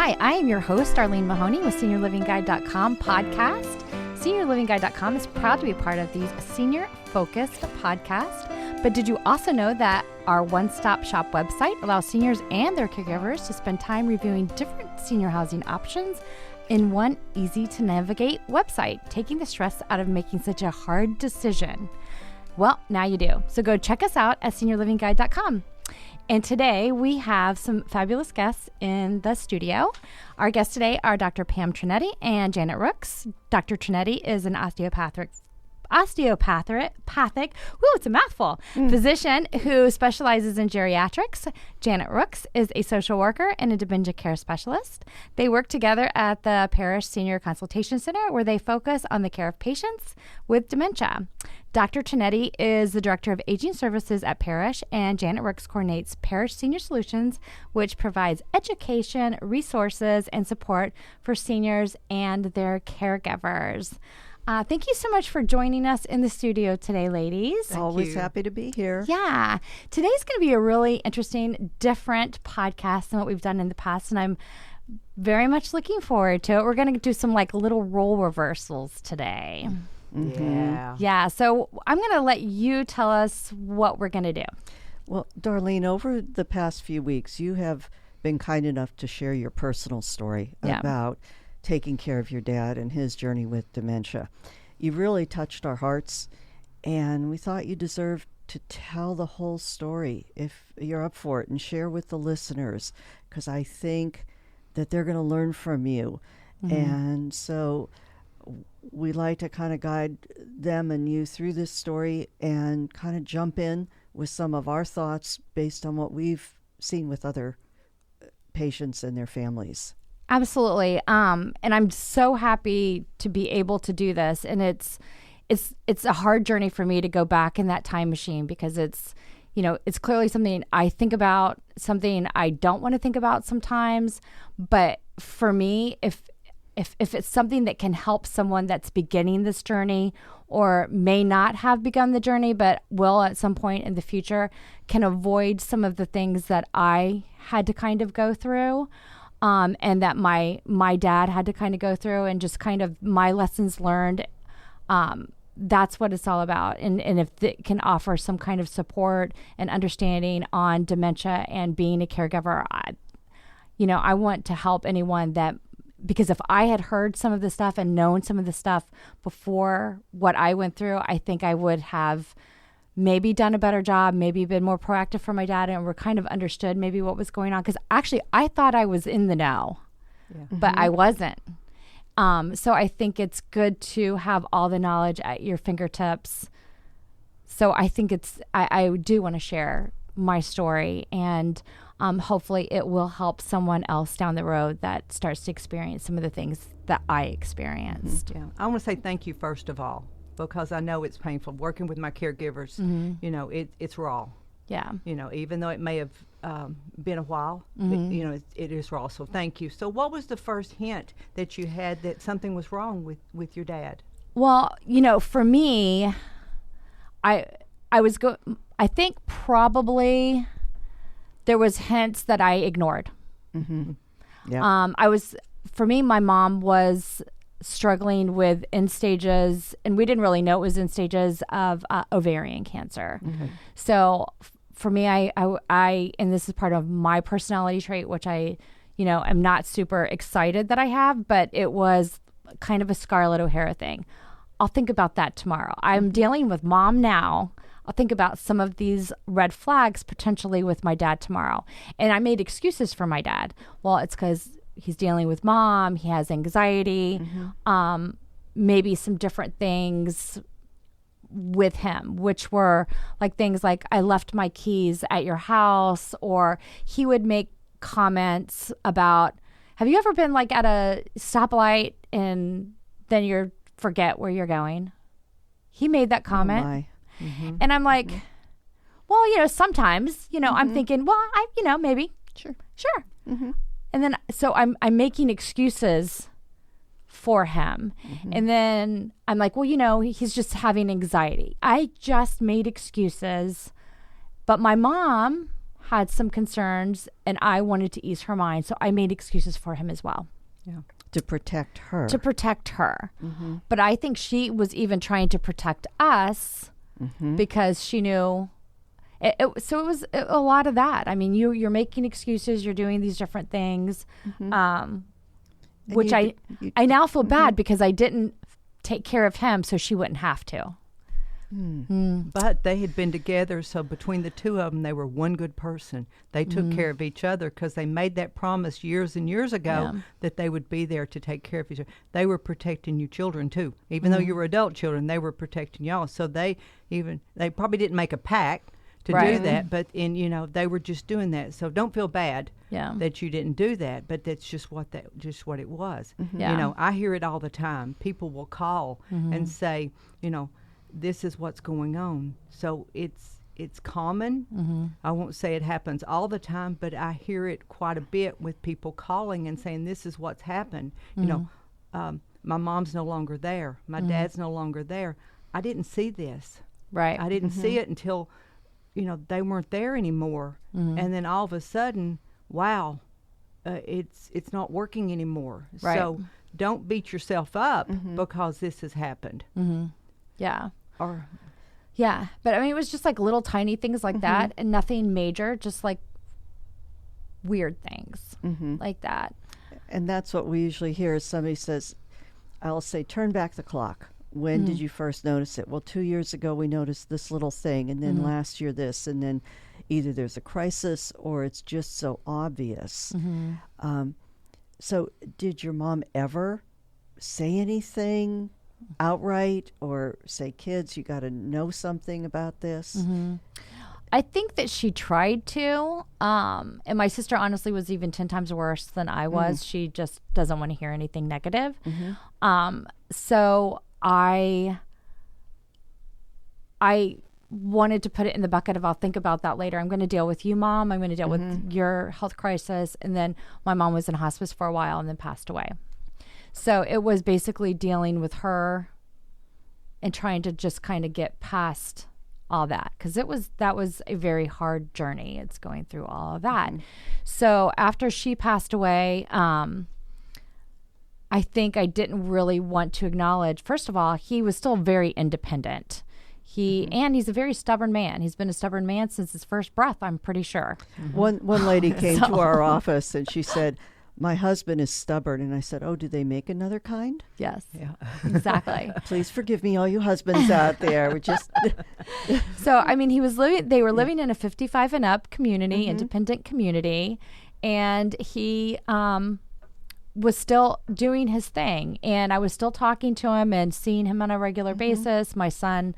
Hi, I am your host, Arlene Mahoney with SeniorLivingGuide.com podcast. SeniorLivingGuide.com is proud to be part of these senior-focused podcasts. But did you also know that our one-stop shop website allows seniors and their caregivers to spend time reviewing different senior housing options in one easy-to-navigate website, taking the stress out of making such a hard decision? Well, now you do. So go check us out at SeniorLivingGuide.com. And today we have some fabulous guests in the studio. Our guests today are Dr. Pam Trinetti and Janet Rooks. Dr. Trinetti is an osteopathic, it's a mouthful, physician who specializes in geriatrics. Janet Rooks is a social worker and a dementia care specialist. They work together at the Parish Senior Consultation Center, where they focus on the care of patients with dementia. Dr. Trinetti is the Director of Aging Services at Parish, and Janet Rooks coordinates Parish Senior Solutions, which provides education, resources, and support for seniors and their caregivers. Thank you so much for joining us in the studio today, ladies. Always happy to be here. Yeah. Today's going to be a really interesting, different podcast than what we've done in the past, and I'm very much looking forward to it. We're going to do some little role reversals today. Mm-hmm. Yeah. So I'm going to let you tell us what we're going to do. Well, Darlene, over the past few weeks, you have been kind enough to share your personal story about taking care of your dad and his journey with dementia. You really touched our hearts, and we thought you deserved to tell the whole story if you're up for it and share with the listeners, because I think that they're going to learn from you. Mm-hmm. And so we like to kind of guide them and you through this story and kind of jump in with some of our thoughts based on what we've seen with other patients and their families. Absolutely. And I'm so happy to be able to do this. And it's a hard journey for me to go back in that time machine, because it's clearly something I think about, something I don't want to think about sometimes. But for me, if it's something that can help someone that's beginning this journey or may not have begun the journey, but will at some point in the future, can avoid some of the things that I had to kind of go through, and that my dad had to kind of go through, and just kind of my lessons learned, that's what it's all about. And if it can offer some kind of support and understanding on dementia and being a caregiver, I want to help anyone that, because if I had heard some of the stuff and known some of the stuff before what I went through, I think I would have maybe done a better job, maybe been more proactive for my dad, and were kind of understood maybe what was going on. Because actually, I thought I was in the know, but I wasn't. So I think it's good to have all the knowledge at your fingertips. So I think I do want to share my story, and hopefully it will help someone else down the road that starts to experience some of the things that I experienced. Yeah, I want to say thank you first of all, because I know it's painful working with my caregivers. Mm-hmm. It's raw. Yeah. Even though it may have been a while, mm-hmm. it is raw. So thank you. So what was the first hint that you had that something was wrong with your dad? Well, for me, I think probably there was hints that I ignored. Mm-hmm. Yeah. For me, my mom was struggling with end stages, and we didn't really know it was end stages of ovarian cancer. Mm-hmm. So for me, I and this is part of my personality trait, which I, am not super excited that I have, but it was kind of a Scarlett O'Hara thing. I'll think about that tomorrow. I'm dealing with mom now. I'll think about some of these red flags potentially with my dad tomorrow. And I made excuses for my dad. Well, it's because he's dealing with mom. He has anxiety, maybe some different things with him, which were things like, I left my keys at your house, or he would make comments about, have you ever been at a stoplight and then you forget where you're going? He made that comment. Oh my. Mm-hmm. And I'm like, well, sometimes, I'm thinking, well, maybe. Sure. Mm-hmm. And then, so I'm making excuses for him. Mm-hmm. And then I'm like, well, he's just having anxiety. I just made excuses. But my mom had some concerns, and I wanted to ease her mind, so I made excuses for him as well. Yeah. To protect her. To protect her. Mm-hmm. But I think she was even trying to protect us because she knew. So it was a lot of that. I mean, you're making excuses. You're doing these different things, which I now feel bad because I didn't take care of him so she wouldn't have to. But they had been together, so between the two of them, they were one good person. They took care of each other because they made that promise years and years ago that they would be there to take care of each other. They were protecting you children too. Even though you were adult children, they were protecting y'all. So they probably didn't make a pact to do that, but they were just doing that. So don't feel bad that you didn't do that, but that's just what it was. I hear it all the time. People will call and say, this is what's going on. So it's common. I won't say it happens all the time, but I hear it quite a bit with people calling and saying, this is what's happened. My mom's no longer there. My dad's no longer there. I didn't see this. Right. I didn't see it until, they weren't there anymore. And then all of a sudden, wow, it's not working anymore. Right. So don't beat yourself up because this has happened. Yeah. Or yeah, but I mean, it was just like little tiny things like that, and nothing major, just like weird things like that. And that's what we usually hear. Somebody says, I'll say, turn back the clock. When did you first notice it? Well, 2 years ago we noticed this little thing, and then last year this, and then either there's a crisis or it's just so obvious. So did your mom ever say anything outright or say, kids, you got to know something about this? I think that she tried to, and my sister honestly was even 10 times worse than I was. She just doesn't want to hear anything negative. So I wanted to put it in the bucket of, I'll think about that later. I'm going to deal with you, Mom. I'm going to deal with your health crisis. And then my mom was in hospice for a while and then passed away. So it was basically dealing with her and trying to just kind of get past all that, because that was a very hard journey. It's going through all of that. So after she passed away, I think I didn't really want to acknowledge, first of all, he was still very independent. And he's a very stubborn man. He's been a stubborn man since his first breath, I'm pretty sure. One lady came to our office and she said, my husband is stubborn. And I said, oh, do they make another kind? Yes. Yeah. Exactly. Please forgive me, all you husbands out there. We just So, I mean, they were living in a 55 and up community, independent community, and he was still doing his thing. And I was still talking to him and seeing him on a regular basis. My son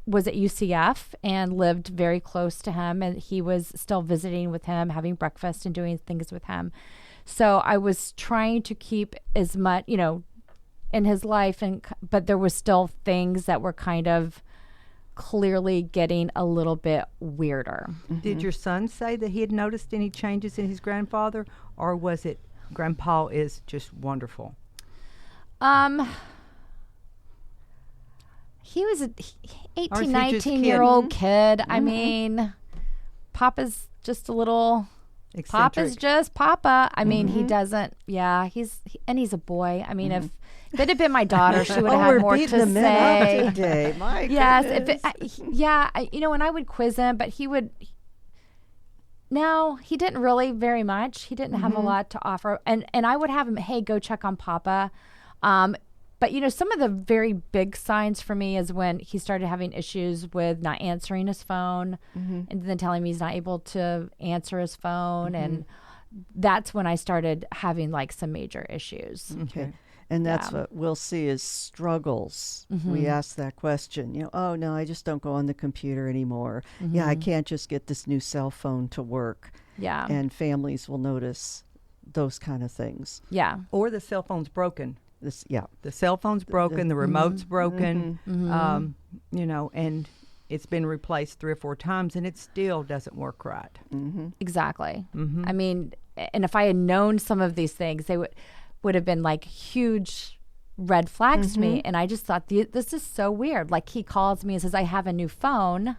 was at UCF and lived very close to him, and he was still visiting with him, having breakfast and doing things with him. So I was trying to keep as much, in his life, but there was still things that were kind of clearly getting a little bit weirder. Did your son say that he had noticed any changes in his grandfather, or was it Grandpa is just wonderful? He was an 18, 19-year-old kid. I mean, Papa's just a little... Eccentric. Papa's just Papa. I mean, he doesn't... Yeah, he's a boy. I mean, if it had been my daughter, she would have had more to say. Up today. My yes. goodness. And I would quiz him, but he would... No, he didn't really very much. He didn't have a lot to offer. And I would have him, hey, go check on Papa. But, some of the very big signs for me is when he started having issues with not answering his phone and then telling me he's not able to answer his phone. And that's when I started having like some major issues. Okay. And that's what we'll see is struggles. We ask that question, oh, no, I just don't go on the computer anymore. Yeah, I can't just get this new cell phone to work. Yeah. And families will notice those kind of things. Yeah. Or the cell phone's broken. The cell phone's broken, the remote's broken, and it's been replaced 3 or 4 times, and it still doesn't work right. Exactly. I mean, and if I had known some of these things, they would have been like huge red flags to me. And I just thought, this is so weird. Like, he calls me and says, I have a new phone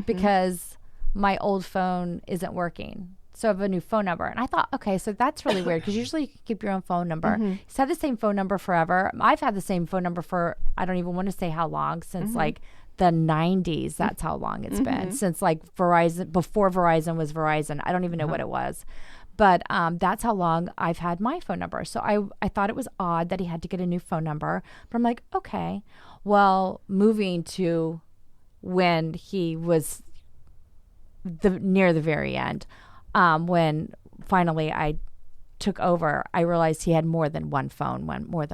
because my old phone isn't working. So I have a new phone number. And I thought, okay, so that's really weird because usually you can keep your own phone number. He's had the same phone number forever. I've had the same phone number for, I don't even want to say how long, since like the 90s. That's how long it's been. Since like Verizon, before Verizon was Verizon. I don't even know what it was. But that's how long I've had my phone number. So I thought it was odd that he had to get a new phone number. But I'm like, okay. Well, moving to when he was near the very end, when finally I took over, I realized he had more than one phone number.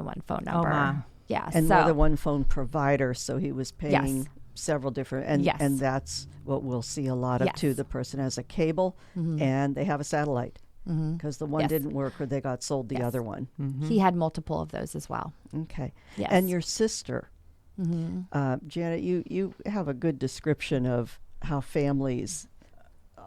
Oh my. Yeah. And more than one phone provider, so he was paying several different, and that's what we'll see a lot of too. The person has a cable and they have a satellite because the one didn't work or they got sold the other one. He had multiple of those as well. Okay. Yes. And your sister, Janet, you have a good description of how families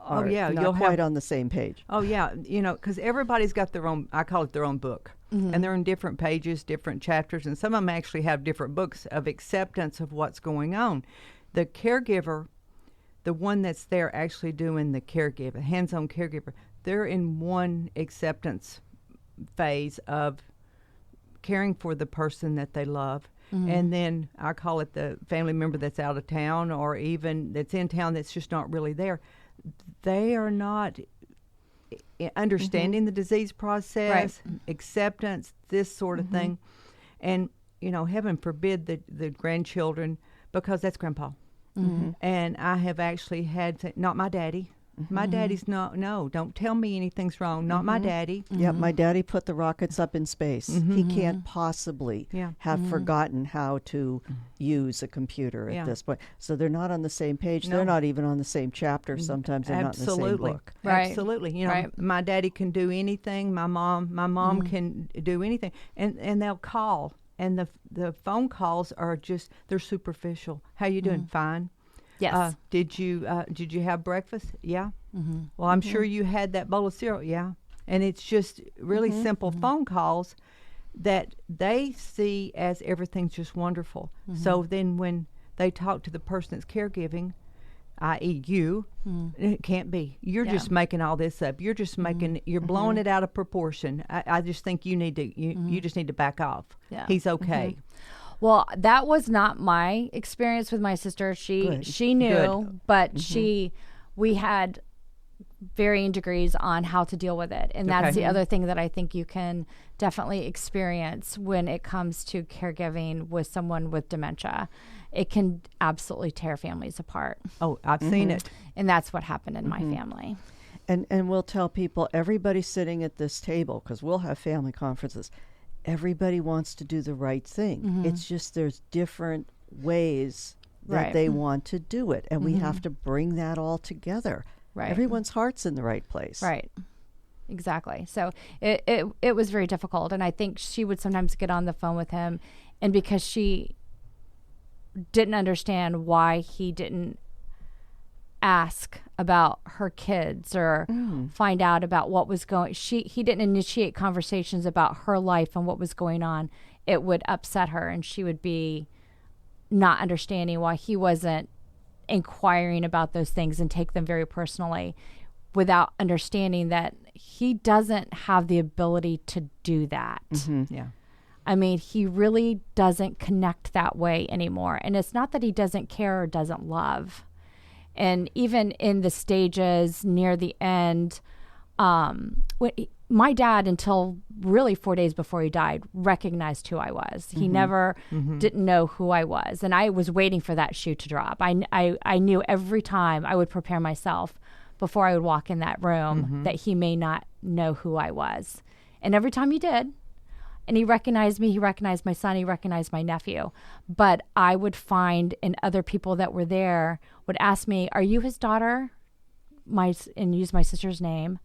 are not quite on the same page. Oh, yeah. You know, because everybody's got their own, I call it their own book. And they're in different pages, different chapters, and some of them actually have different books of acceptance of what's going on. The caregiver, the one that's there actually doing the caregiver, hands-on caregiver, they're in one acceptance phase of caring for the person that they love. And then I call it the family member that's out of town or even that's in town that's just not really there. They are not understanding the disease process, acceptance, this sort of thing. And, you know, heaven forbid the grandchildren, because that's grandpa. And I have actually had to, not my daddy. My daddy's no, don't tell me anything's wrong. Not my daddy. Yeah, my daddy put the rockets up in space. He can't possibly have forgotten how to use a computer at this point. So they're not on the same page. No. They're not even on the same chapter. Sometimes they're not in the same book. Right. Absolutely. You know, my daddy can do anything. My mom can do anything. And they'll call. And the phone calls are just, they're superficial. How you doing? Fine. Yes. Did you have breakfast? Yeah. Well, I'm sure you had that bowl of cereal. Yeah. And it's just really simple phone calls that they see as everything's just wonderful. So then when they talk to the person that's caregiving, i.e. you, it can't be. You're just making all this up. You're just making, you're blowing it out of proportion. I just think you need to, you just need to back off. Yeah. He's okay. Well, that was not my experience with my sister. She knew, but we had varying degrees on how to deal with it. And that's the other thing that I think you can definitely experience when it comes to caregiving with someone with dementia. It can absolutely tear families apart. Oh, I've seen it. And that's what happened in my family. And we'll tell people, everybody sitting at this table, because we'll have family conferences, everybody wants to do the right thing. It's just there's different ways that they want to do it. And we have to bring that all together. Right. Everyone's heart's in the right place. Right. Exactly. So it was very difficult. And I think she would sometimes get on the phone with him, and because she didn't understand why he didn't ask about her kids or find out about what was going, he didn't initiate conversations about her life and what was going on, it would upset her, and she would be not understanding why he wasn't inquiring about those things and take them very personally, without understanding that he doesn't have the ability to do that. Yeah. I mean, he really doesn't connect that way anymore. And it's not that he doesn't care or doesn't love. And even in the stages near the end, my dad, until really 4 days before he died, recognized who I was. He never didn't know who I was. And I was waiting for that shoe to drop. I knew every time I would prepare myself before I would walk in that room that he may not know who I was. And every time he did, and he recognized me, he recognized my son, he recognized my nephew. But I would find, and other people that were there would ask me, "Are you his daughter?" And use my sister's name.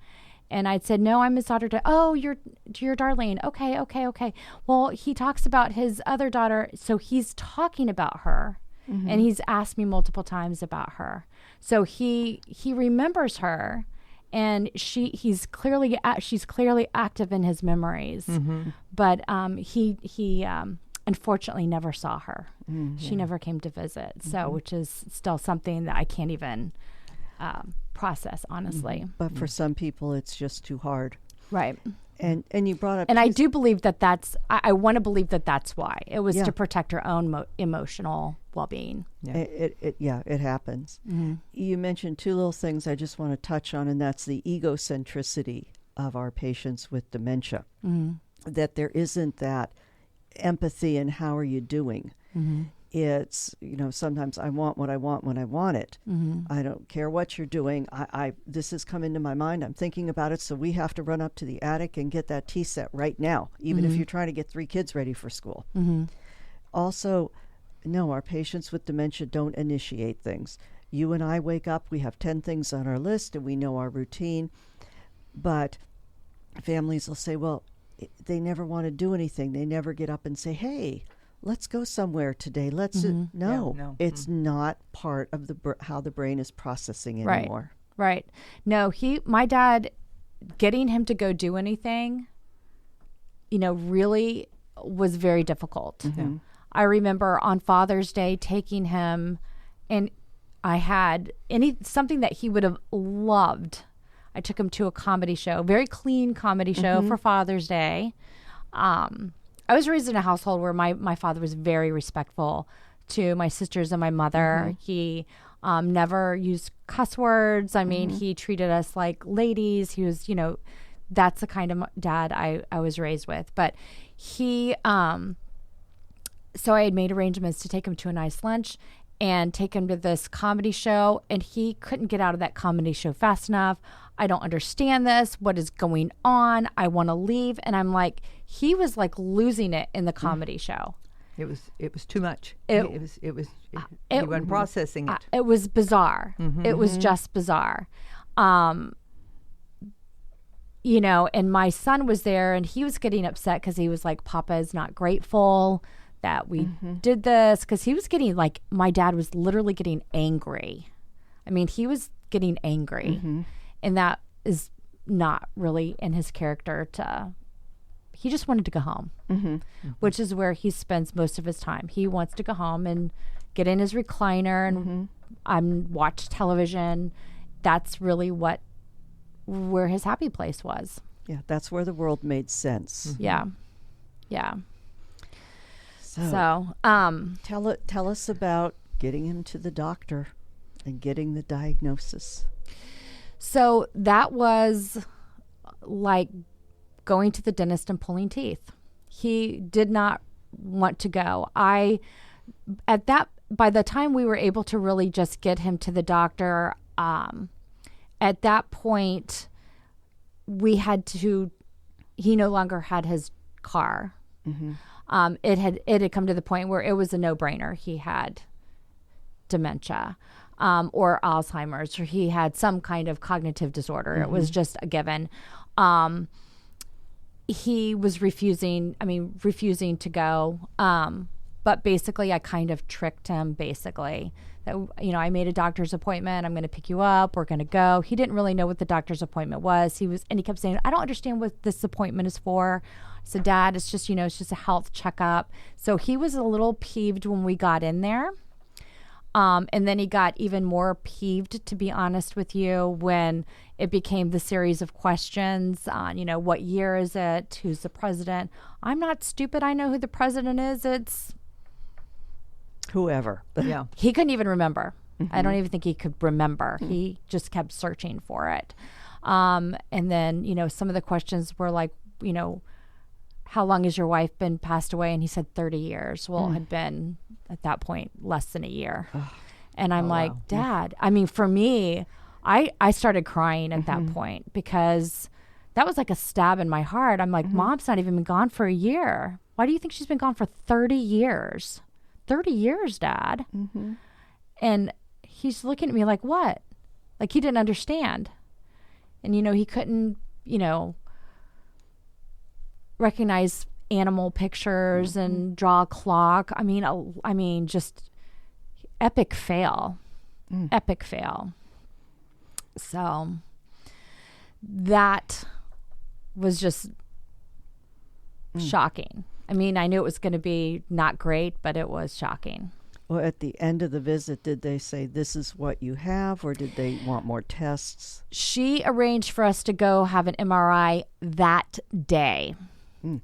And I'd said, "No, I'm his daughter." "Oh, you're Darlene. Okay. Well, he talks about his other daughter, so he's talking about her. And he's asked me multiple times about her. So he remembers her, and she's clearly active in his memories. But he unfortunately never saw her. She never came to visit. So, which is still something that I can't even process, honestly. But for some people, it's just too hard. Right. And you brought up... And I do believe that's... I want to believe that's why. It was to protect her own emotional well-being. Yeah. It happens. Mm-hmm. You mentioned two little things I just want to touch on, and that's the egocentricity of our patients with dementia. Mm-hmm. That there isn't that empathy in how are you doing. Mm-hmm. It's, sometimes I want what I want when I want it. Mm-hmm. I don't care what you're doing. This has come into my mind. I'm thinking about it. So we have to run up to the attic and get that tea set right now, even if you're trying to get 3 kids ready for school. Mm-hmm. Also, no, our patients with dementia don't initiate things. You and I wake up, we have 10 things on our list and we know our routine. But families will say, well, they never want to do anything. They never get up and say, hey, let's go somewhere today. No, it's not part of how the brain is processing anymore. Right. No, my dad, getting him to go do anything, really was very difficult. Mm-hmm. I remember on Father's Day taking him, and I had something that he would have loved. I took him to a comedy show, very clean comedy show for Father's Day. I was raised in a household where my father was very respectful to my sisters and my mother. Mm-hmm. He never used cuss words. I mean, he treated us like ladies. He was, that's the kind of dad I was raised with. But he, so I had made arrangements to take him to a nice lunch and take him to this comedy show, and he couldn't get out of that comedy show fast enough. I don't understand this. What is going on? I want to leave. And I'm like, he was like losing it in the comedy show. It was too much. He wasn't processing it. It was bizarre. Mm-hmm. It was just bizarre. And my son was there, and he was getting upset because he was like, Papa is not grateful that we did this, because he was getting my dad was literally getting angry. I mean, he was getting angry. Mm-hmm. And that is not really in his character he just wanted to go home, which is where he spends most of his time. He wants to go home and get in his recliner and watch television. That's really where his happy place was. Yeah, that's where the world made sense. Mm-hmm. Yeah. So tell us about getting him to the doctor and getting the diagnosis. So that was like going to the dentist and pulling teeth. He did not want to go. By the time we were able to really just get him to the doctor, at that point he no longer had his car. Mm-hmm. It had come to the point where it was a no-brainer. He had dementia. Or Alzheimer's, or he had some kind of cognitive disorder. It was just a given. He was refusing to go. But basically, I kind of tricked him, that, I made a doctor's appointment. I'm going to pick you up. We're going to go. He didn't really know what the doctor's appointment was. And he kept saying, I don't understand what this appointment is for. I said, Dad, it's just, it's just a health checkup. So he was a little peeved when we got in there. And then he got even more peeved, to be honest with you, when it became the series of questions on, what year is it? Who's the president? I'm not stupid. I know who the president is. It's whoever. Yeah. He couldn't even remember. Mm-hmm. I don't even think he could remember. Mm-hmm. He just kept searching for it. And then, some of the questions were like, how long has your wife been passed away? And he said 30 years. Well, it had been at that point less than a year. And I'm wow. Dad, I mean, for me, I started crying at that point, because that was like a stab in my heart. I'm like, Mom's not even been gone for a year. Why do you think she's been gone for 30 years? 30 years, Dad. Mm-hmm. And he's looking at me like, what? Like he didn't understand. And, he couldn't, recognize animal pictures and draw a clock. I mean, just epic fail. Epic fail. So that was just shocking. I mean, I knew it was going to be not great, but it was shocking. Well, at the end of the visit, did they say, this is what you have, or did they want more tests? She arranged for us to go have an MRI that day.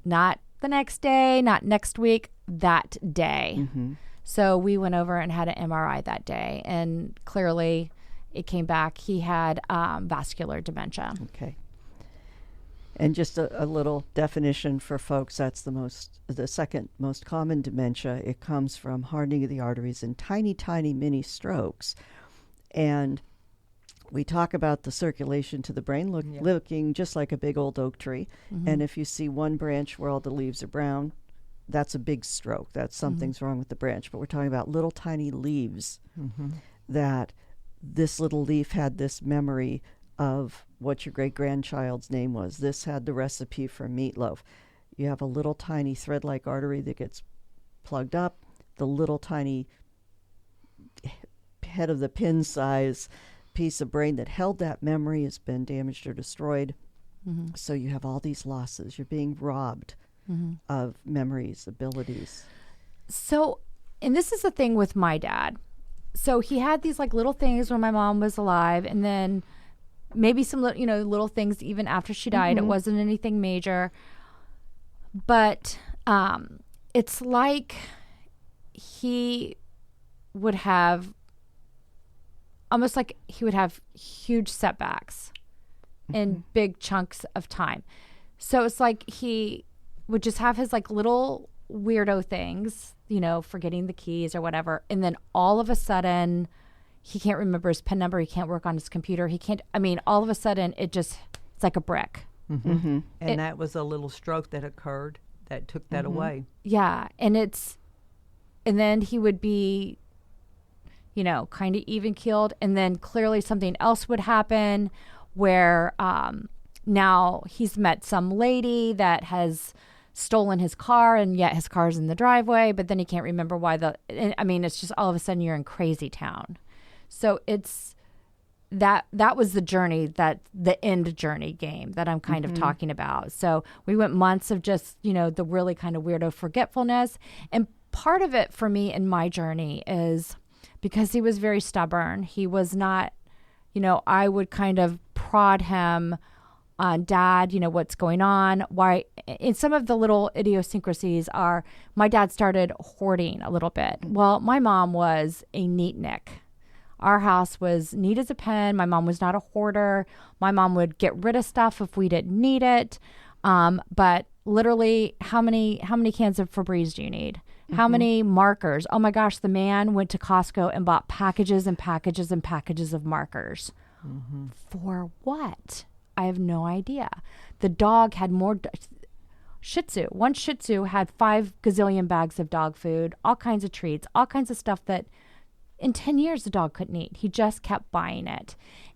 Not the next day, not next week, that day. Mm-hmm. So we went over and had an MRI that day, and clearly it came back. He had vascular dementia. Okay. And just a little definition for folks, that's the second most common dementia. It comes from hardening of the arteries and tiny, tiny mini strokes. And we talk about the circulation to the brain looking just like a big old oak tree. Mm-hmm. And if you see one branch where all the leaves are brown, that's a big stroke. That's something's wrong with the branch. But we're talking about little tiny leaves that this little leaf had this memory of what your great-grandchild's name was. This had the recipe for meatloaf. You have a little tiny thread-like artery that gets plugged up. The little tiny head of the pin size piece of brain that held that memory has been damaged or destroyed. Mm-hmm. So you have all these losses. You're being robbed of memories, abilities. So, and this is the thing with my dad. So he had these like little things when my mom was alive, and then maybe some little things even after she died. It wasn't anything major, but it's like he would have almost like he would have huge setbacks in big chunks of time. So it's like he would just have his like little weirdo things, forgetting the keys or whatever, and then all of a sudden he can't remember his PIN number. He can't work on his computer. All of a sudden, it's like a brick. Mm-hmm. Mm-hmm. And that was a little stroke that occurred that took that away. Yeah. And then he would be, kind of even keeled. And then clearly something else would happen where now he's met some lady that has stolen his car, and yet his car's in the driveway, but then he can't remember why it's just all of a sudden you're in crazy town. So it's that was the journey, that the end journey game that I'm kind of talking about. So we went months of just, the really kind of weirdo forgetfulness. And part of it for me in my journey is because he was very stubborn. He was not, I would kind of prod him on, Dad, what's going on? Why? And some of the little idiosyncrasies are my dad started hoarding a little bit. Well, my mom was a neatnik. Our house was neat as a pin. My mom was not a hoarder. My mom would get rid of stuff if we didn't need it. But literally, how many cans of Febreze do you need? How many markers? Oh my gosh, the man went to Costco and bought packages and packages and packages of markers. For what? I have no idea. The dog had more Shih Tzu. One Shih Tzu had 5 gazillion bags of dog food, all kinds of treats, all kinds of stuff that in 10 years the dog couldn't eat. He just kept buying it.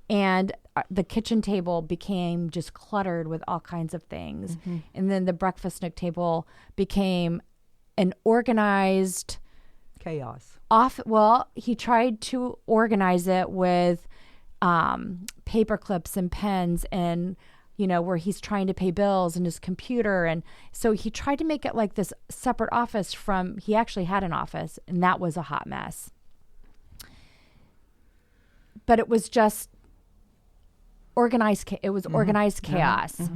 And the kitchen table became just cluttered with all kinds of things. And then the breakfast nook table became an organized chaos. He tried to organize it with paper clips and pens and, where he's trying to pay bills and his computer. And so he tried to make it like this separate office he actually had an office, and that was a hot mess. But it was just organized. It was organized chaos.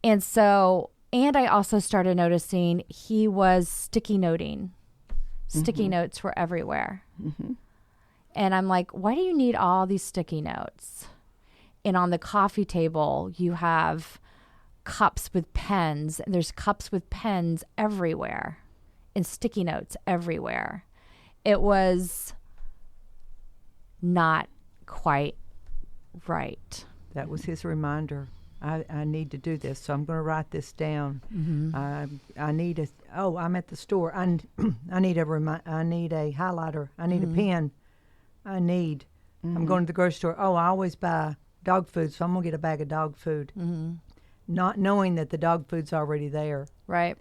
And so, and I also started noticing he was sticky noting. Sticky notes were everywhere. And I'm like, why do you need all these sticky notes? And on the coffee table, you have cups with pens, and there's cups with pens everywhere and sticky notes everywhere. It was not quite right. That was his reminder. I need to do this, so I'm going to write this down. I need I'm at the store. I need a highlighter. I need a pen. I'm going to the grocery store. I always buy dog food, so I'm going to get a bag of dog food. Not knowing that the dog food's already there. Right.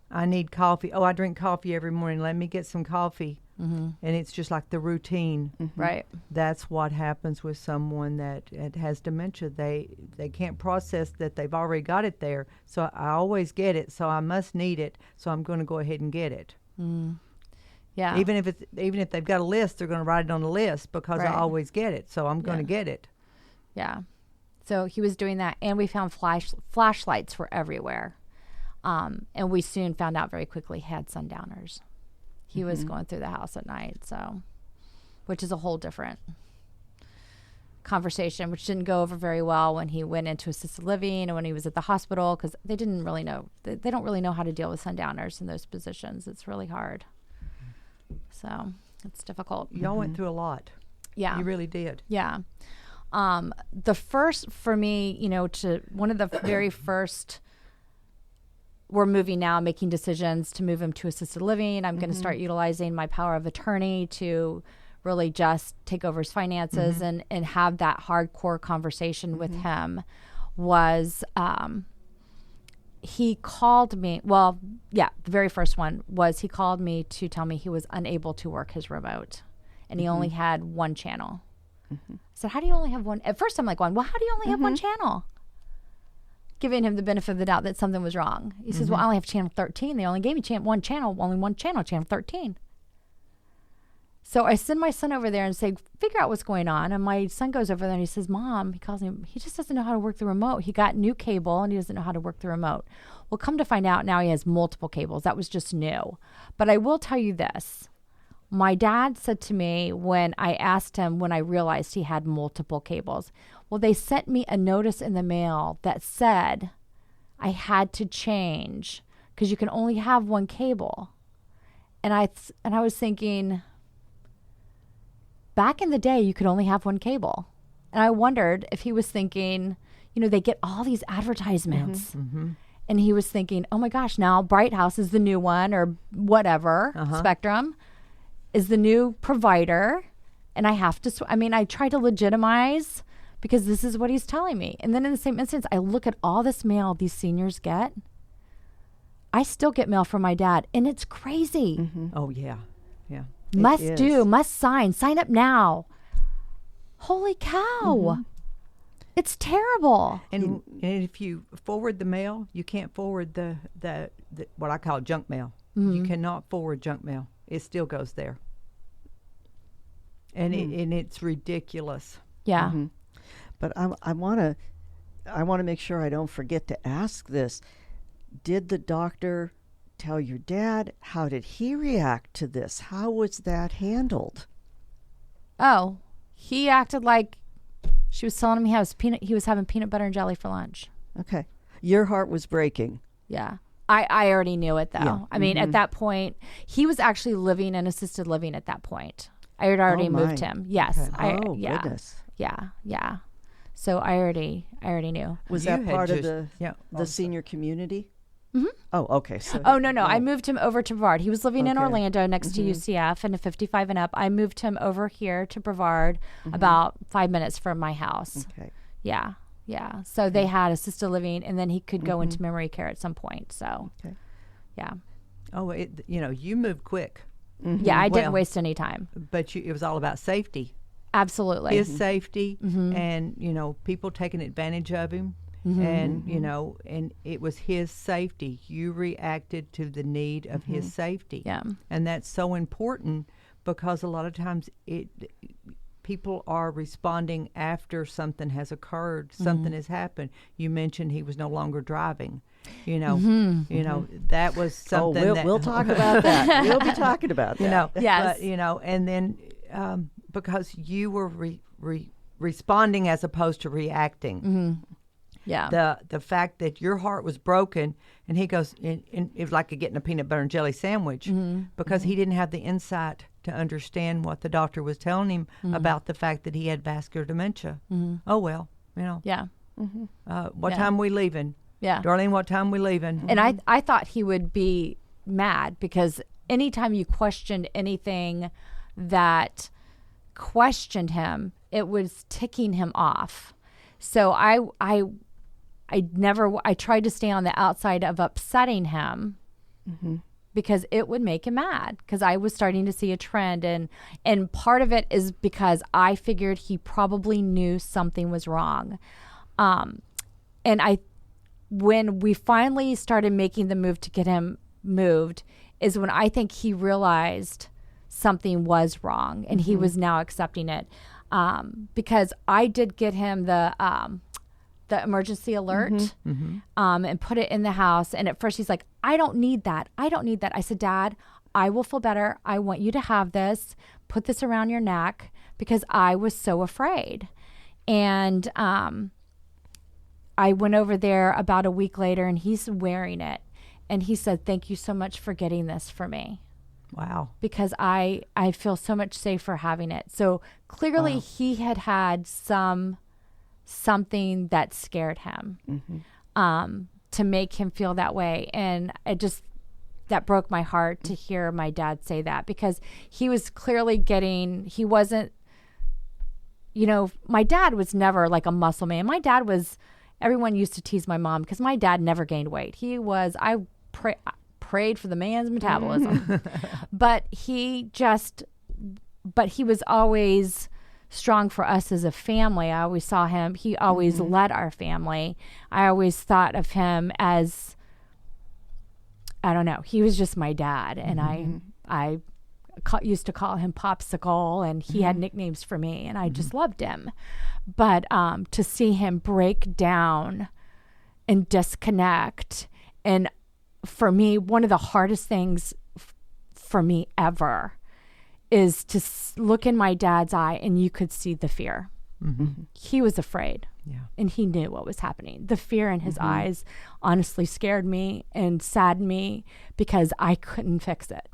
I need coffee. I drink coffee every morning. Let me get some coffee. And it's just like the routine. Right. That's what happens with someone that has dementia. They can't process that they've already got it there. So I always get it, so I must need it, so I'm going to go ahead and get it. Yeah. Even if they've got a list, they're going to write it on the list because I always get it. So I'm going to get it. Yeah. So he was doing that, and we found flashlights were everywhere. And we soon found out very quickly he had sundowners. He was going through the house at night, which is a whole different conversation, which didn't go over very well when he went into assisted living and when he was at the hospital, because they didn't really know. They don't really know how to deal with sundowners in those positions. It's really hard. So it's difficult. Y'all went through a lot. Yeah. You really did. Yeah. The first, for me, one of the very first, we're moving now, making decisions to move him to assisted living. I'm going to start utilizing my power of attorney to really just take over his finances and have that hardcore conversation with him. Was he called me, the very first one was he called me to tell me he was unable to work his remote, and he only had one channel. I said, how do you only have one? At first I'm like going, well, how do you only have one channel? Giving him the benefit of the doubt that something was wrong. He says, well, I only have channel 13. They only gave me only one channel, channel 13. So I send my son over there and say, figure out what's going on. And my son goes over there and he says, Mom, he calls me, he just doesn't know how to work the remote. He got new cable and he doesn't know how to work the remote. Well, come to find out now he has multiple cables. That was just new. But I will tell you this. My dad said to me when I asked him, when I realized he had multiple cables, well, they sent me a notice in the mail that said I had to change because you can only have one cable. And I was thinking, back in the day, you could only have one cable. And I wondered if he was thinking, they get all these advertisements. And he was thinking, oh my gosh, now Bright House is the new one, or whatever, Spectrum is the new provider. And I have to, I try to legitimize because this is what he's telling me. And then in the same instance, I look at all this mail these seniors get. I still get mail from my dad, and it's crazy. Oh, yeah. Yeah. Must sign up now. Holy cow. It's terrible. And if you forward the mail, you can't forward the what I call junk mail. You cannot forward junk mail. It still goes there. And it's ridiculous. Yeah. But I want to make sure I don't forget to ask this. Did the doctor tell your dad? How did he react to this? How was that handled? Oh, he acted like she was telling him he was having peanut butter and jelly for lunch. Okay. Your heart was breaking. Yeah. I already knew it, though. Yeah. At that point, he was actually living in assisted living at that point. I had already moved him. Yes. Okay. Goodness. Yeah. So I already knew. Was that part of the senior community? Oh, okay. So no. I moved him over to Brevard. He was living in Orlando next to UCF and a 55 and up. I moved him over here to Brevard about 5 minutes from my house. Okay. Yeah. So they had assisted living, and then he could go into memory care at some point. So, yeah. Oh, you moved quick. Yeah, I didn't waste any time. But it was all about safety. Absolutely. His safety and, people taking advantage of him. And, and it was his safety. You reacted to the need of his safety. Yeah. And that's so important because a lot of times people are responding after something has occurred, something has happened. You mentioned he was no longer driving. That was something we'll talk about that. We'll be talking about that. Yes. But, and then because you were responding as opposed to reacting. Yeah. The fact that your heart was broken, and he goes, and it was like getting a peanut butter and jelly sandwich because he didn't have the insight to understand what the doctor was telling him about the fact that he had vascular dementia. Oh, well, Yeah. What time we leaving? Yeah. Darlene, what time we leaving? And I thought he would be mad because anytime you questioned anything that questioned him, it was ticking him off. So I tried to stay on the outside of upsetting him because it would make him mad because I was starting to see a trend. And part of it is because I figured he probably knew something was wrong. When we finally started making the move to get him moved is when I think he realized something was wrong, and he was now accepting it. Because I did get him the emergency alert and put it in the house. And at first he's like, I don't need that. I said, Dad, I will feel better. I want you to have this. Put this around your neck, because I was so afraid. And I went over there about a week later, and he's wearing it. And he said, thank you so much for getting this for me. Wow. Because I feel so much safer having it. So clearly he had something that scared him to make him feel that way. And that broke my heart to hear my dad say that, because he was clearly he wasn't, my dad was never like a muscle man. My dad was, everyone used to tease my mom because my dad never gained weight. He was, I prayed for the man's metabolism, but he was always strong for us as a family. I always saw him. He always led our family. I always thought of him as, I don't know, he was just my dad. And I used to call him Popsicle, and he had nicknames for me, and I just loved him. But to see him break down and disconnect, and for me, one of the hardest things for me ever is to look in my dad's eye, and you could see the fear. He was afraid, and he knew what was happening. The fear in his eyes honestly scared me and saddened me, because I couldn't fix it.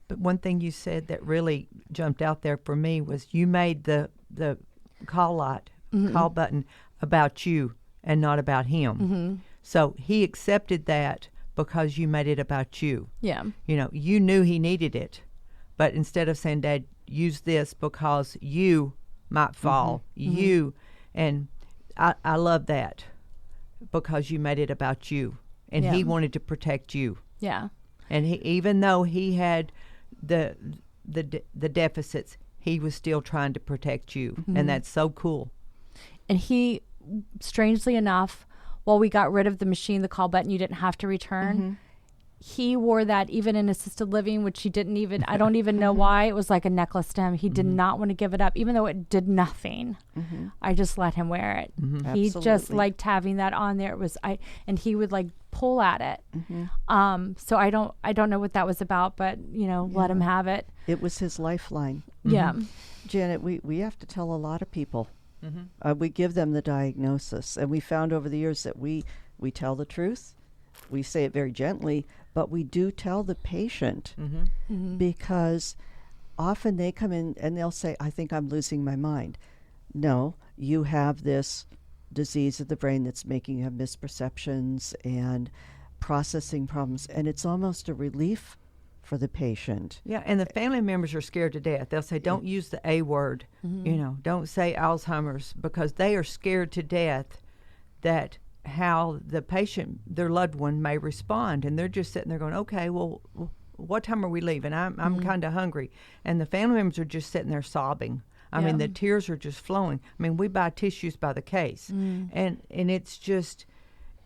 But one thing you said that really jumped out there for me was you made the call button about you and not about him. So he accepted that because you made it about you. Yeah. You knew he needed it, but instead of saying, Dad, use this because you might fall, and I love that, because you made it about you, and he wanted to protect you. Yeah. And even though he had the deficits, he was still trying to protect you, and that's so cool. And he, strangely enough, while we got rid of the machine, the call button you didn't have to return, he wore that even in assisted living, which he didn't even, I don't even know why. It was like a necklace to him. He did not want to give it up, even though it did nothing. I just let him wear it. He just liked having that on there. And he would like pull at it. So I don't know what that was about, but let him have it. It was his lifeline. Yeah. Janet, we have to tell a lot of people. We give them the diagnosis, and we found over the years that we tell the truth. We say it very gently, but we do tell the patient, because often they come in and they'll say, I think I'm losing my mind. No, you have this disease of the brain that's making you have misperceptions and processing problems, and it's almost a relief for the patient. Yeah, and the family members are scared to death. They'll say, don't use the A word, don't say Alzheimer's, because they are scared to death that how the patient, their loved one, may respond. And they're just sitting there going, okay, well, what time are we leaving? I'm kind of hungry. And the family members are just sitting there sobbing. I mean, the tears are just flowing. I mean, we buy tissues by the case. And it's just,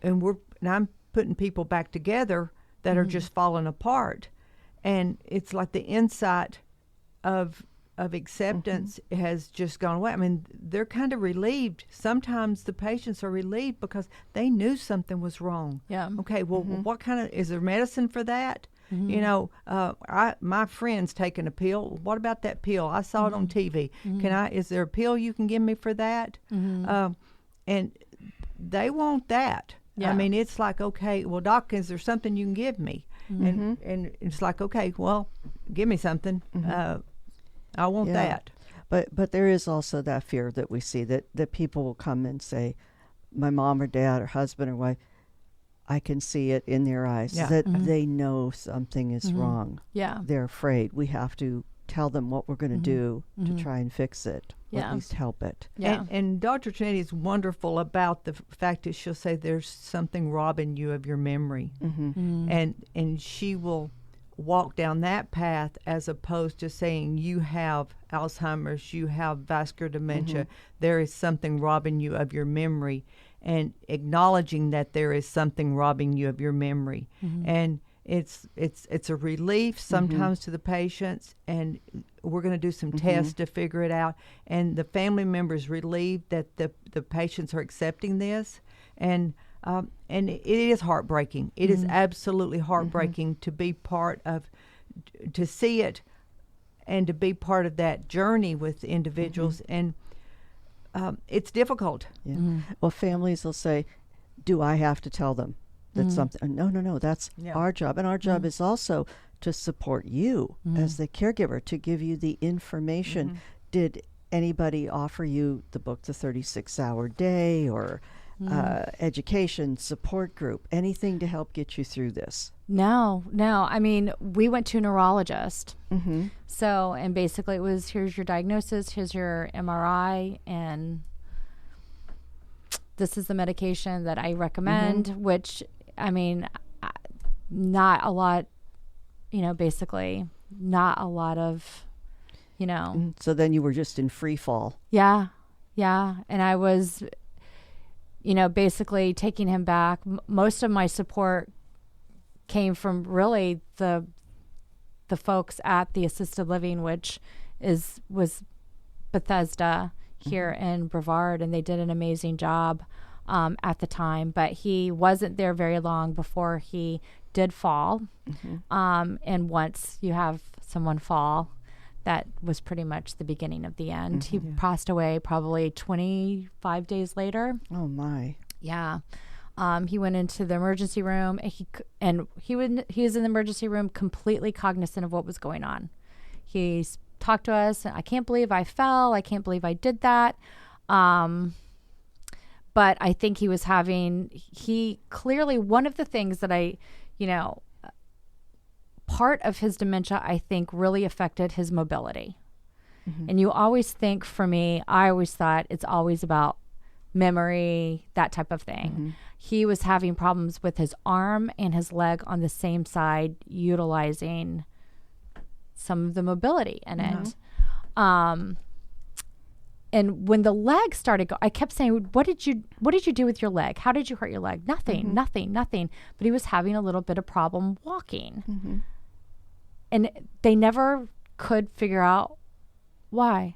and I'm putting people back together that are just falling apart. And it's like the insight of acceptance has just gone away. I mean, they're kind of relieved. Sometimes the patients are relieved because they knew something was wrong. Yeah. Okay, well, what kind of, is there medicine for that? My friend's taking a pill. What about that pill? I saw it on TV. Is there a pill you can give me for that? And they want that. Yeah. I mean, it's like, okay, well, doc, is there something you can give me? And it's like, okay, well, give me something. I want that. But there is also that fear that we see that people will come and say, my mom or dad or husband or wife, I can see it in their eyes that they know something is wrong. Yeah. They're afraid. We have to tell them what we're going to do to try and fix it, or at least help it. Yeah. And Dr. Trinetti is wonderful about the fact that she'll say there's something robbing you of your memory. And she will walk down that path as opposed to saying you have Alzheimer's, you have vascular dementia. There is something robbing you of your memory, and acknowledging that there is something robbing you of your memory. And it's a relief sometimes to the patients, and we're going to do some tests to figure it out. And the family members relieved that the patients are accepting this, and it is heartbreaking. It is absolutely heartbreaking to be part of, to see it, and to be part of that journey with individuals, and it's difficult. Yeah. Well, families will say, "Do I have to tell them that something?" No. That's our job, and our job is also to support you as the caregiver, to give you the information. Did anybody offer you the book, The 36-Hour Day, or education support group, anything to help get you through this? No. I mean, we went to a neurologist. So, and basically it was, here's your diagnosis, here's your MRI, and this is the medication that I recommend, which, I mean, not a lot, basically not a lot of, So then you were just in free fall. Yeah. And I was, basically taking him back. Most of my support came from really the folks at the assisted living, which was Bethesda here in Brevard, and they did an amazing job at the time. But he wasn't there very long before he did fall. And once you have someone fall, that was pretty much the beginning of the end. He passed away probably 25 days later. Oh my! Yeah. He went into the emergency room, and he was in the emergency room completely cognizant of what was going on. He talked to us, and I can't believe I fell. I can't believe I did that. But I think he clearly, one of the things that part of his dementia, I think, really affected his mobility. And you always think, for me, I always thought it's always about memory, that type of thing. He was having problems with his arm and his leg on the same side, utilizing some of the mobility in it. And when the leg started I kept saying, what did you do with your leg? How did you hurt your leg? Nothing. But he was having a little bit of problem walking. And they never could figure out why.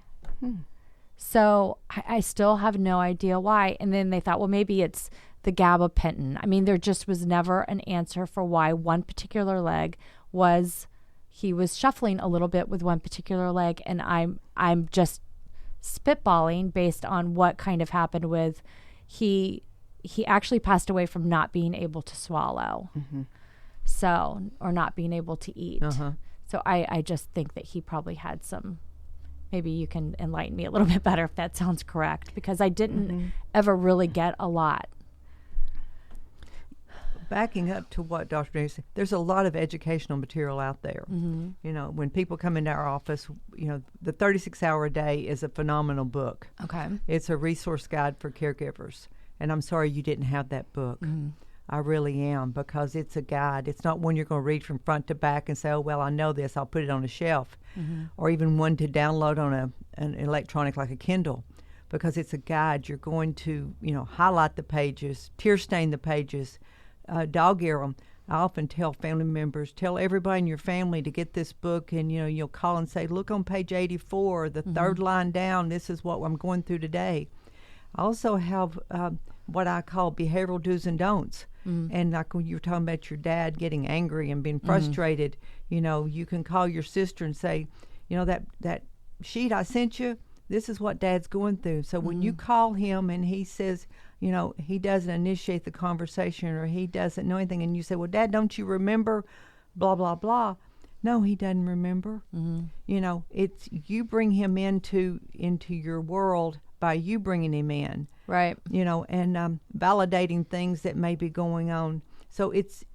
So I still have no idea why. And then they thought, well, maybe it's the gabapentin. I mean, there just was never an answer for why one particular leg he was shuffling a little bit with one particular leg. And I'm just spitballing based on what kind of happened with, he actually passed away from not being able to swallow. So, or not being able to eat. So I just think that he probably had some, maybe you can enlighten me a little bit better if that sounds correct, because I didn't ever really get a lot. Backing up to what Dr. Davis said, there's a lot of educational material out there. When people come into our office, the 36-Hour Day is a phenomenal book. Okay. It's a resource guide for caregivers. And I'm sorry you didn't have that book. I really am, because it's a guide. It's not one you're going to read from front to back and say, oh, well, I know this, I'll put it on a shelf. Or even one to download on an electronic like a Kindle, because it's a guide. You're going to, highlight the pages, tear stain the pages, dog ear them. I often tell family members, tell everybody in your family to get this book, and you'll call and say, look on page 84, the third line down, this is what I'm going through today. I also have what I call behavioral do's and don'ts. And like when you were talking about your dad getting angry and being frustrated, you can call your sister and say, that sheet I sent you, this is what Dad's going through. So when you call him and he says, he doesn't initiate the conversation, or he doesn't know anything, and you say, well, Dad, don't you remember blah, blah, blah? No, he doesn't remember. It's you bring him into your world by you bringing him in. Right. And validating things that may be going on. So it's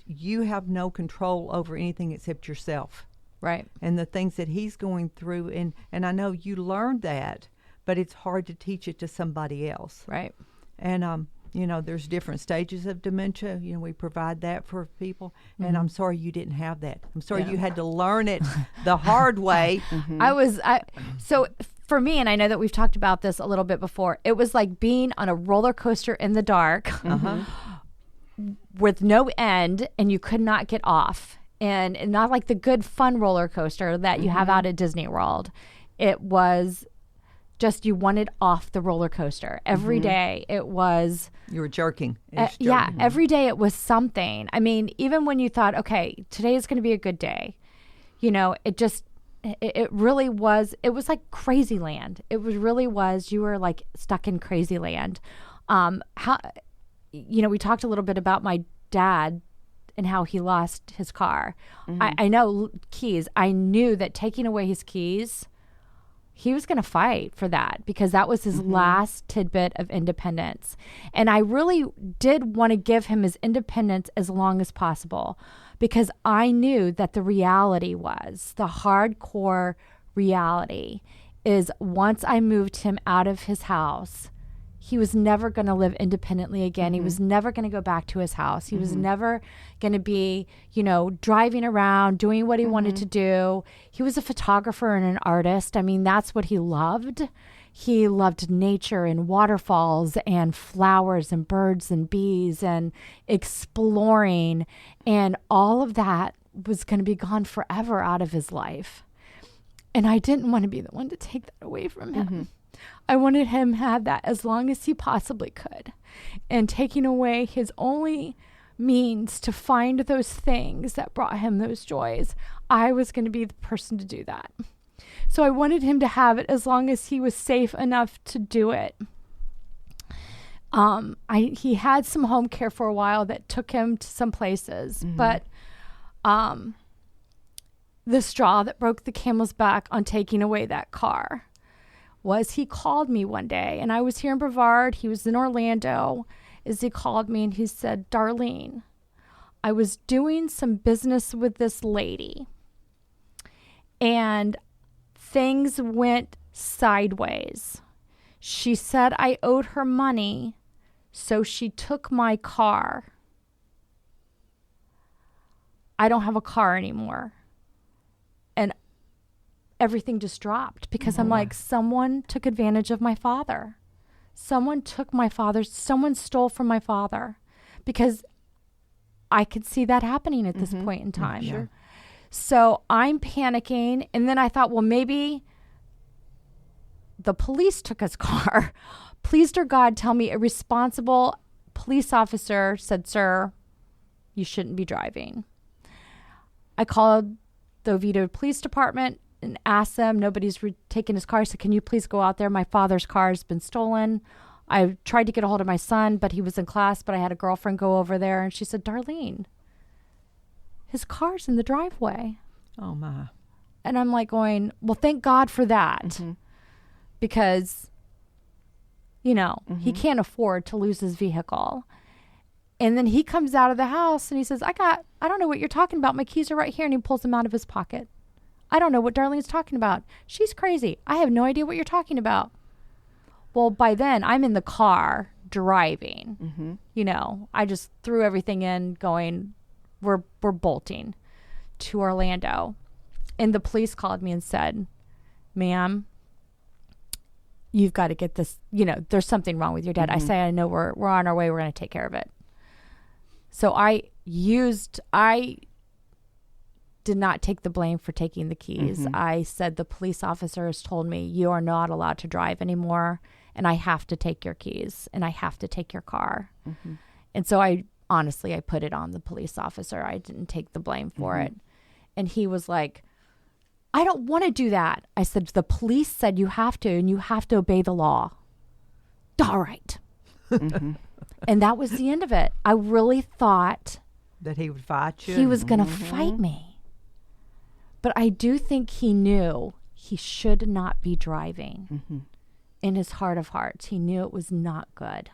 you have no control over anything except yourself. Right. And the things that he's going through. And I know you learned that, but it's hard to teach it to somebody else. Right. And, there's different stages of dementia. We provide that for people. And I'm sorry you didn't have that. I'm sorry you had to learn it the hard way. So for me, and I know that we've talked about this a little bit before, it was like being on a roller coaster in the dark. with no end, and you could not get off. And not like the good fun roller coaster that you have out at Disney World. It was just, you wanted off the roller coaster. Every day it was... You were jerking. Yeah, every day it was something. I mean, even when you thought, okay, today is going to be a good day, you know, it really was, it was like crazy land. It really was, you were like stuck in crazy land. You know, we talked a little bit about my dad and how he lost his car. I know keys. I knew that taking away his keys, he was going to fight for that, because that was his last tidbit of independence. And I really did want to give him his independence as long as possible, because I knew that the reality was, the hardcore reality is, once I moved him out of his house, he was never going to live independently again. He was never going to go back to his house. He was never going to be, you know, driving around, doing what he wanted to do. He was a photographer and an artist. I mean, that's what he loved. He loved nature and waterfalls and flowers and birds and bees and exploring. And all of that was going to be gone forever out of his life. And I didn't want to be the one to take that away from him. I wanted him to have that as long as he possibly could. And taking away his only means to find those things that brought him those joys, I was going to be the person to do that. So I wanted him to have it as long as he was safe enough to do it. He had some home care for a while that took him to some places, but the straw that broke the camel's back on taking away that car was, he called me one day, and I was here in Brevard. He was in Orlando. He called me and he said, Darlene, I was doing some business with this lady, and things went sideways. She said I owed her money, so she took my car. I don't have a car anymore. And everything just dropped, because I'm like, someone took advantage of my father. Someone stole from my father, because I could see that happening at this point in time. Sure. So I'm panicking. And then I thought, well, maybe the police took his car. Please, dear God, tell me a responsible police officer said, sir, you shouldn't be driving. I called the Oviedo Police Department and asked them, nobody's taken his car. I said, can you please go out there? My father's car has been stolen. I tried to get a hold of my son, but he was in class, but I had a girlfriend go over there, and she said, Darlene, his car's in the driveway. Oh, my. And I'm like going, well, thank God for that, because, you know, he can't afford to lose his vehicle. And then he comes out of the house and he says, I don't know what you're talking about. My keys are right here. And he pulls them out of his pocket. I don't know what Darlene's talking about. She's crazy. I have no idea what you're talking about. Well, by then I'm in the car driving. You know, I just threw everything in going, we're bolting to Orlando. And the police called me and said, ma'am, you've got to get this, you know, there's something wrong with your dad. I say, I know, we're on our way. We're going to take care of it. So I did not take the blame for taking the keys. I said, the police officers told me you are not allowed to drive anymore, and I have to take your keys, and I have to take your car. And so I put it on the police officer. I didn't take the blame for it. And he was like, I don't want to do that. I said, the police said you have to, and you have to obey the law. All right. And that was the end of it. I really thought that he would fight you. He was going to fight me. But I do think he knew he should not be driving. In his heart of hearts, he knew it was not good.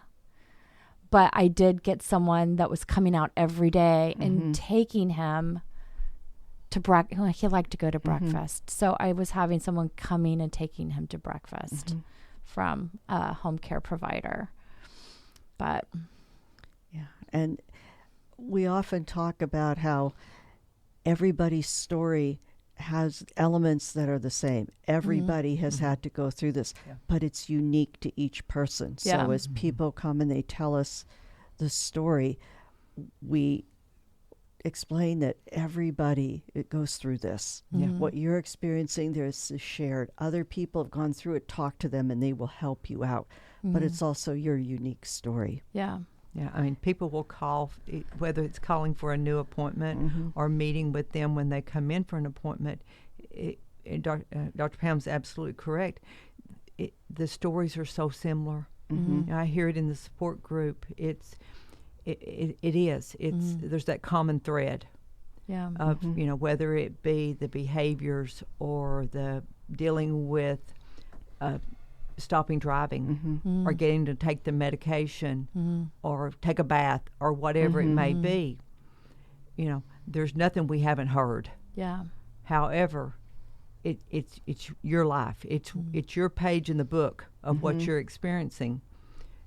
But I did get someone that was coming out every day and taking him to breakfast. He liked to go to breakfast. So I was having someone coming and taking him to breakfast from a home care provider. But yeah, and we often talk about how everybody's story has elements that are the same. Everybody has had to go through this, but it's unique to each person. So as people come and they tell us the story, we explain that everybody it goes through this. What you're experiencing, there's shared. Other people have gone through it. Talk to them, and they will help you out. But it's also your unique story. Yeah. I mean, people will call, whether it's calling for a new appointment or meeting with them when they come in for an appointment. Dr. Pam's absolutely correct. The stories are so similar. I hear it in the support group. It is. There's that common thread of whether it be the behaviors or the dealing with stopping driving or getting to take the medication or take a bath or whatever it may be. There's nothing we haven't heard. However, it's your life. It's your page in the book of what you're experiencing,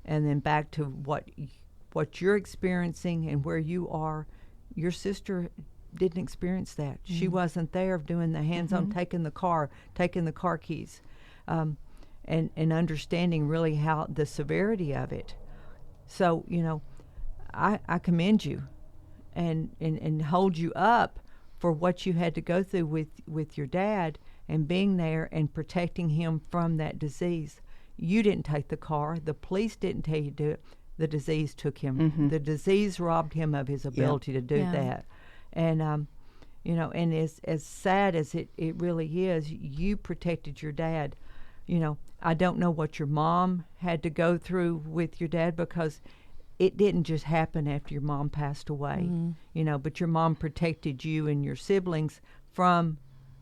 and then back to what you're experiencing and where you are. Your sister didn't experience that. She wasn't there doing the hands-on, taking the car keys, and understanding really how the severity of it. So I commend you, and hold you up for what you had to go through with your dad and being there and protecting him from that disease. You didn't take the car. The police didn't tell you to do it. The disease took him. The disease robbed him of his ability to do that. And, and as sad as it really is, you protected your dad. I don't know what your mom had to go through with your dad, because it didn't just happen after your mom passed away, but your mom protected you and your siblings from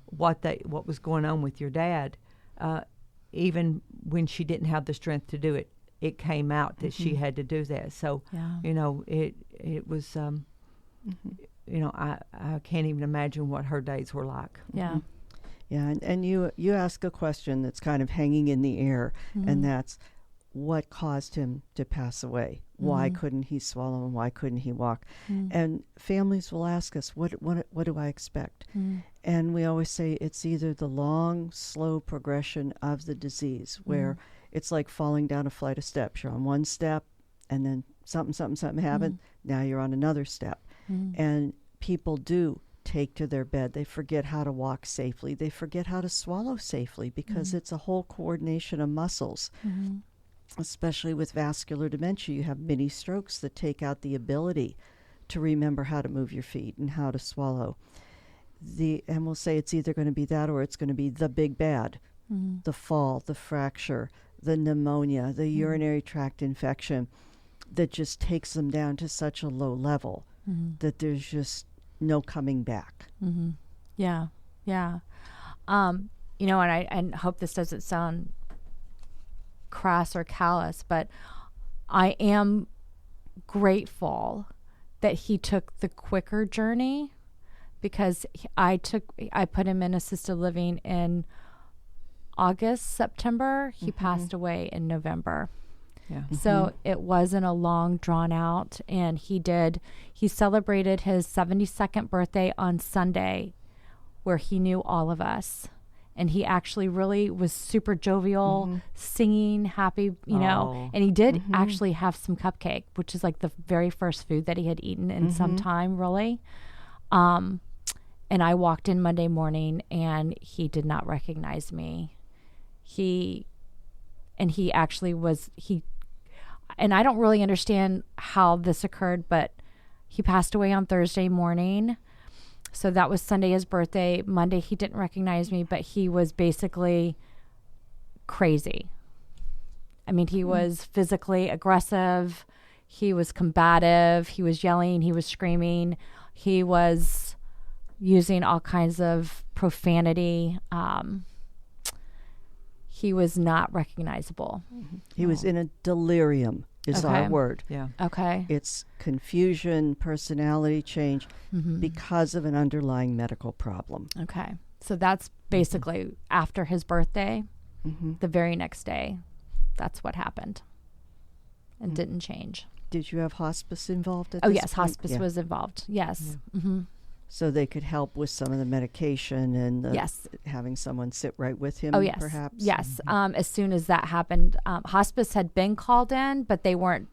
what was going on with your dad. Even when she didn't have the strength to do it, it came out that she had to do that. So, it was, I can't even imagine what her days were like. Yeah. Yeah, and you ask a question that's kind of hanging in the air, and that's what caused him to pass away. Why couldn't he swallow, and why couldn't he walk? And families will ask us, what do I expect? And we always say it's either the long, slow progression of the disease, where it's like falling down a flight of steps. You're on one step, and then something happened. Now you're on another step. And people do take to their bed. They forget how to walk safely. They forget how to swallow safely, because it's a whole coordination of muscles. Especially with vascular dementia, you have mini strokes that take out the ability to remember how to move your feet and how to swallow. And we'll say it's either going to be that, or it's going to be the big bad, the fall, the fracture, the pneumonia, the urinary tract infection that just takes them down to such a low level that there's just no coming back. Yeah. And I hope this doesn't sound crass or callous, but I am grateful that he took the quicker journey, because I put him in assisted living in August, September. He passed away in November. Yeah. So it wasn't a long drawn out, and he celebrated his 72nd birthday on Sunday, where he knew all of us. And he actually really was super jovial, singing, happy, and he did actually have some cupcake, which is like the very first food that he had eaten in some time, really. And I walked in Monday morning, and he did not recognize me. And I don't really understand how this occurred, but he passed away on Thursday morning. So that was Sunday, his birthday. Monday, he didn't recognize me, but he was basically crazy. I mean, he was physically aggressive. He was combative. He was yelling. He was screaming. He was using all kinds of profanity. He was not recognizable. He was in a delirium, is our word. Yeah. Okay. It's confusion, personality change, because of an underlying medical problem. Okay. So that's basically after his birthday, the very next day, that's what happened, and didn't change. Did you have hospice involved at this yes, point? hospice was involved. Yes. Yeah. So they could help with some of the medication and having someone sit right with him, perhaps? Yes. As soon as that happened, hospice had been called in, but they weren't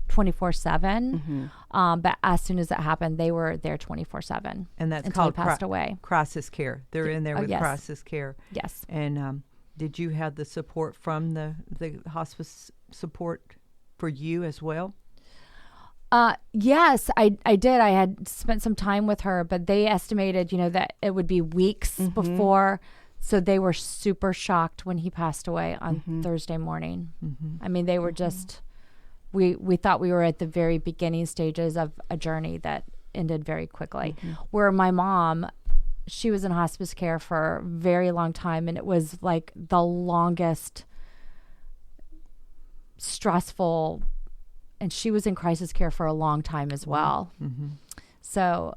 24/7. But as soon as it happened, they were there 24/7. And that's until called he passed away. Crisis care. They're in there with yes. crisis care. Yes. And did you have the support from the hospice support for you as well? Yes, I did. I had spent some time with her, but they estimated, that it would be weeks before. So they were super shocked when he passed away on Thursday morning. I mean, they were just, we thought we were at the very beginning stages of a journey that ended very quickly. Where my mom, she was in hospice care for a very long time, and it was like the longest stressful, and she was in crisis care for a long time as well. So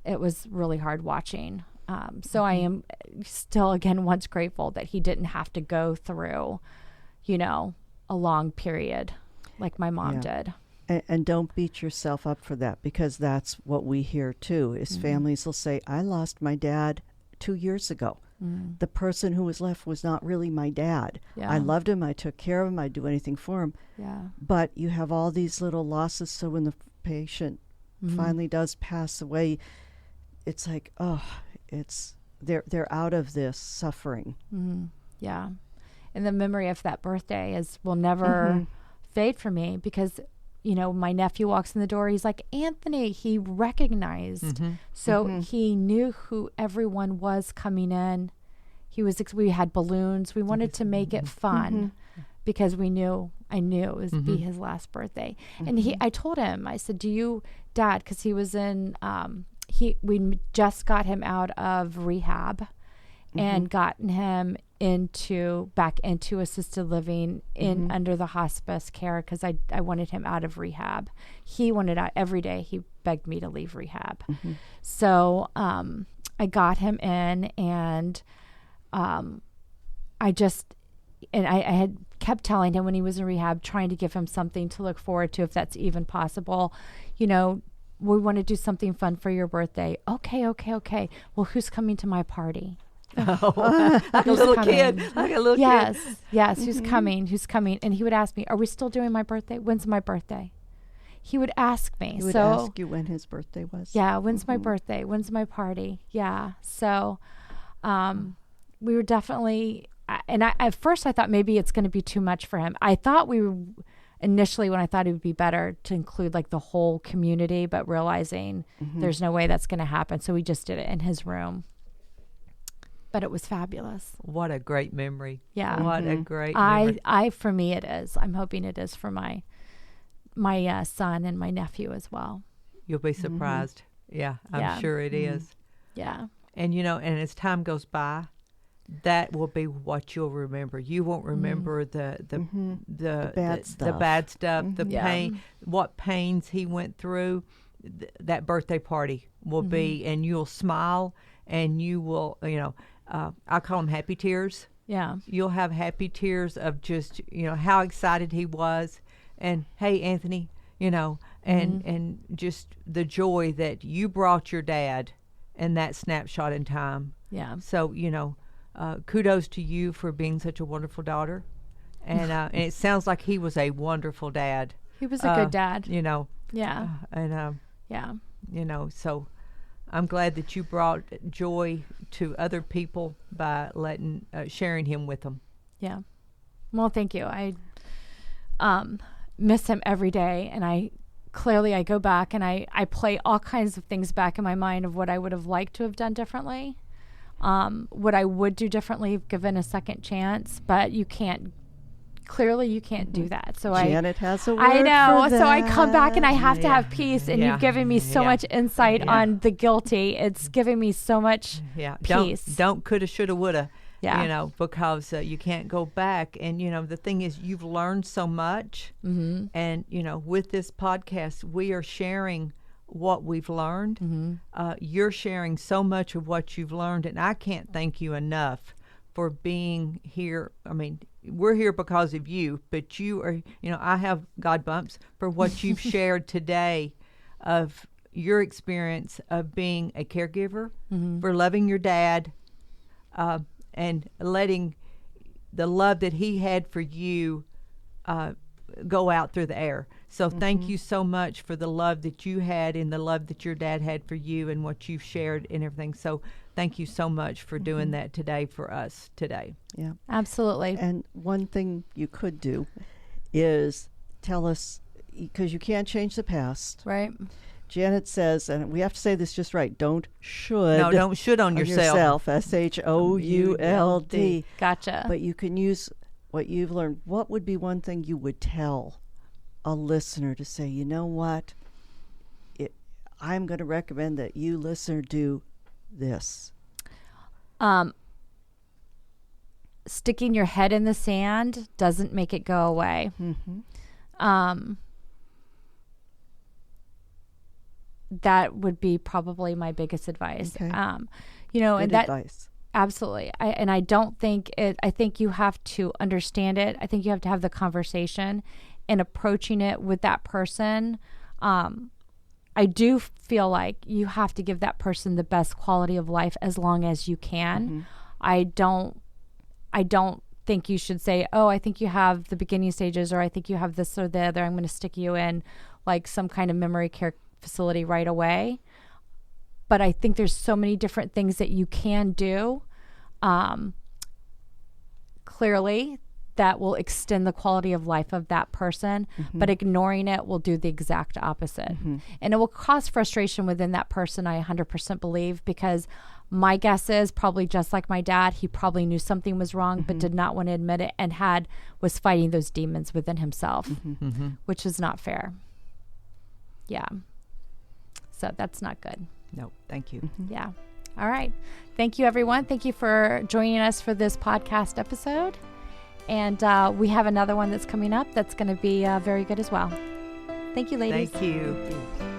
it was really hard watching. So I am still, again, once grateful that he didn't have to go through, a long period like my mom did. And don't beat yourself up for that, because that's what we hear too, is families will say, I lost my dad 2 years ago. The person who was left was not really my dad. I loved him. I took care of him. I'd do anything for him. But you have all these little losses. So when the patient finally does pass away, it's like, they're out of this suffering. Yeah. And the memory of that birthday will never fade for me, because my nephew walks in the door. He's like, Anthony. He recognized. So he knew who everyone was coming in. We had balloons. We wanted to make it fun because I knew it was be his last birthday. And I told him, I said, Dad, because he was in, we just got him out of rehab and gotten him back into assisted living under the hospice care, because I wanted him out of rehab. He wanted out every day. He begged me to leave rehab. So I got him in, and I had kept telling him when he was in rehab, trying to give him something to look forward to, if that's even possible. We want to do something fun for your birthday. Okay. Well, who's coming to my party? Like a little kid. Yes. Who's coming? And he would ask me, are we still doing my birthday? When's my birthday? He would ask me. He would ask you when his birthday was. Yeah. When's my birthday? When's my party? Yeah. So, we were definitely, at first I thought maybe it's going to be too much for him. I thought initially when I thought it would be better to include like the whole community, but realizing there's no way that's going to happen. So we just did it in his room. But it was fabulous. What a great memory. Yeah. What a great memory. For me it is. I'm hoping it is for my son and my nephew as well. You'll be surprised. Yeah, I'm sure it is. Yeah. And and as time goes by, that will be what you'll remember. You won't remember the bad stuff, the pain, what pains he went through. That birthday party will be, and you'll smile, and you will, I call them happy tears. Yeah. You'll have happy tears of just, how excited he was, and hey, Anthony, and just the joy that you brought your dad in that snapshot in time. Yeah. So, kudos to you for being such a wonderful daughter. And it sounds like he was a wonderful dad. He was a good dad. Yeah. So I'm glad that you brought joy to other people by sharing him with them. Yeah. Well, thank you. I miss him every day, and I go back and I play all kinds of things back in my mind of what I would have liked to have done differently. What I would do differently if given a second chance, but you can't do that. So Janet has a word I know. for that. So I come back and I have to have peace, and you've given me so much insight on the guilty. It's giving me so much peace. Don't coulda, shoulda, woulda. Because you can't go back. And, the thing is, you've learned so much. And, with this podcast, we are sharing what we've learned. You're sharing so much of what you've learned, and I can't thank you enough for being here. I mean, we're here because of you, but you are, I have God bumps for what you've shared today of your experience of being a caregiver, for loving your dad, and letting the love that he had for you go out through the air. So thank you so much for the love that you had and the love that your dad had for you and what you've shared and everything. So thank you so much for doing that today for us today. Yeah, absolutely. And one thing you could do is tell us, because you can't change the past. Right. Janet says, and we have to say this just right, don't should. No, don't should on yourself. SHOULD. Gotcha. But you can use what you've learned. What would be one thing you would tell a listener to say, you know what, I'm going to recommend that you, listener, do this? Sticking your head in the sand doesn't make it go away. That would be probably my biggest advice. Okay. And that advice. Absolutely. I don't think I think you have to understand it. I think you have to have the conversation and approaching it with that person. I do feel like you have to give that person the best quality of life as long as you can. I don't think you should say, oh, I think you have the beginning stages, or I think you have this or the other. I'm going to stick you in like some kind of memory care facility right away. But I think there's so many different things that you can do, clearly, that will extend the quality of life of that person, but ignoring it will do the exact opposite. And it will cause frustration within that person, I 100% believe, because my guess is probably just like my dad, he probably knew something was wrong, but did not want to admit it and was fighting those demons within himself, which is not fair. Yeah. So that's not good. No, thank you. Yeah. All right. Thank you, everyone. Thank you for joining us for this podcast episode. And we have another one that's coming up that's going to be very good as well. Thank you, ladies. Thank you.